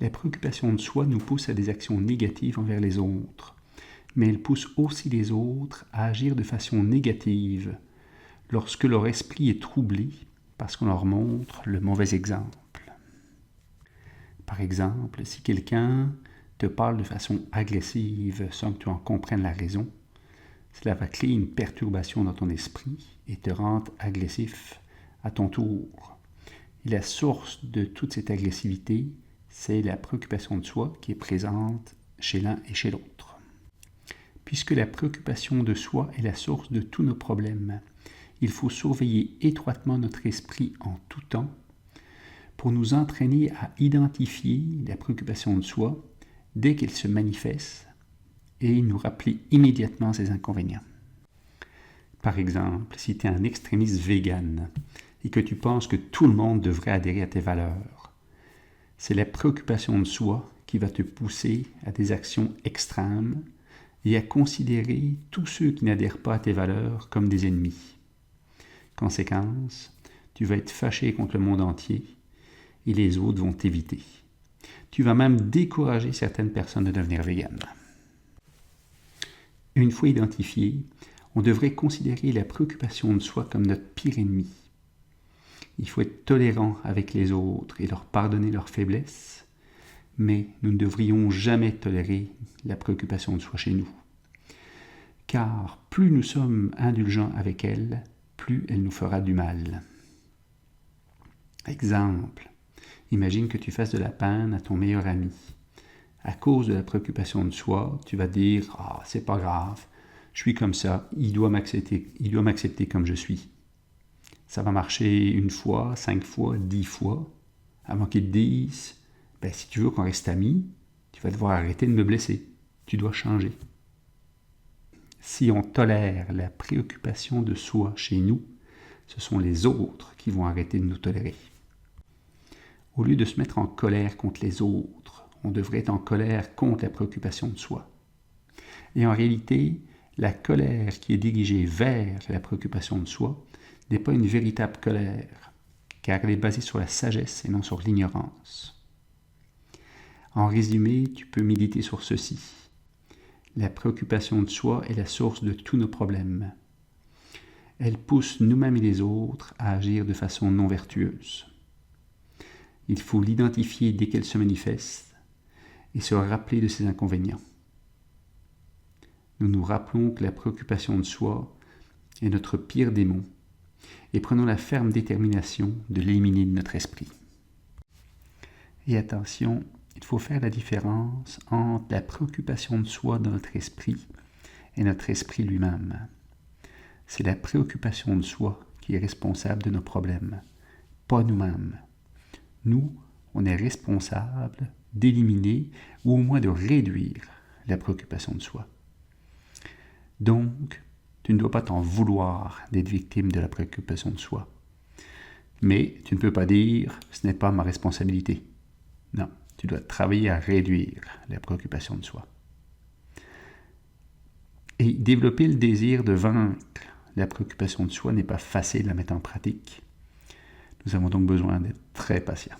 La préoccupation de soi nous pousse à des actions négatives envers les autres, mais elle pousse aussi les autres à agir de façon négative lorsque leur esprit est troublé parce qu'on leur montre le mauvais exemple. Par exemple, si quelqu'un te parle de façon agressive sans que tu en comprennes la raison, cela va créer une perturbation dans ton esprit et te rendre agressif à ton tour. Et la source de toute cette agressivité, c'est la préoccupation de soi qui est présente chez l'un et chez l'autre. Puisque la préoccupation de soi est la source de tous nos problèmes, il faut surveiller étroitement notre esprit en tout temps pour nous entraîner à identifier la préoccupation de soi dès qu'elle se manifeste et nous rappeler immédiatement ses inconvénients. Par exemple, si tu es un extrémiste vegan et que tu penses que tout le monde devrait adhérer à tes valeurs, c'est la préoccupation de soi qui va te pousser à des actions extrêmes et à considérer tous ceux qui n'adhèrent pas à tes valeurs comme des ennemis. Conséquence, tu vas être fâché contre le monde entier et les autres vont t'éviter. Tu vas même décourager certaines personnes de devenir véganes. Une fois identifié, on devrait considérer la préoccupation de soi comme notre pire ennemi. Il faut être tolérant avec les autres et leur pardonner leurs faiblesses, mais nous ne devrions jamais tolérer la préoccupation de soi chez nous. Car plus nous sommes indulgents avec elle, plus elle nous fera du mal. Exemple, imagine que tu fasses de la peine à ton meilleur ami. À cause de la préoccupation de soi, tu vas dire « Ah, c'est pas grave, je suis comme ça, il doit m'accepter comme je suis. » Ça va marcher 1 fois, 5 fois, 10 fois, avant qu'ils te disent « si tu veux qu'on reste amis, tu vas devoir arrêter de me blesser, tu dois changer. » Si on tolère la préoccupation de soi chez nous, ce sont les autres qui vont arrêter de nous tolérer. Au lieu de se mettre en colère contre les autres, on devrait être en colère contre la préoccupation de soi. Et en réalité, la colère qui est dirigée vers la préoccupation de soi n'est pas une véritable colère, car elle est basée sur la sagesse et non sur l'ignorance. En résumé, tu peux méditer sur ceci. La préoccupation de soi est la source de tous nos problèmes. Elle pousse nous-mêmes et les autres à agir de façon non vertueuse. Il faut l'identifier dès qu'elle se manifeste et se rappeler de ses inconvénients. Nous nous rappelons que la préoccupation de soi est notre pire démon et prenons la ferme détermination de l'éliminer de notre esprit. Et attention, il faut faire la différence entre la préoccupation de soi dans notre esprit et notre esprit lui-même. C'est la préoccupation de soi qui est responsable de nos problèmes, pas nous-mêmes. Nous, on est responsable d'éliminer ou au moins de réduire la préoccupation de soi. Donc, tu ne dois pas t'en vouloir d'être victime de la préoccupation de soi. Mais tu ne peux pas dire « ce n'est pas ma responsabilité ». Non, tu dois travailler à réduire la préoccupation de soi. Et développer le désir de vaincre la préoccupation de soi n'est pas facile à mettre en pratique. Nous avons donc besoin d'être très patients.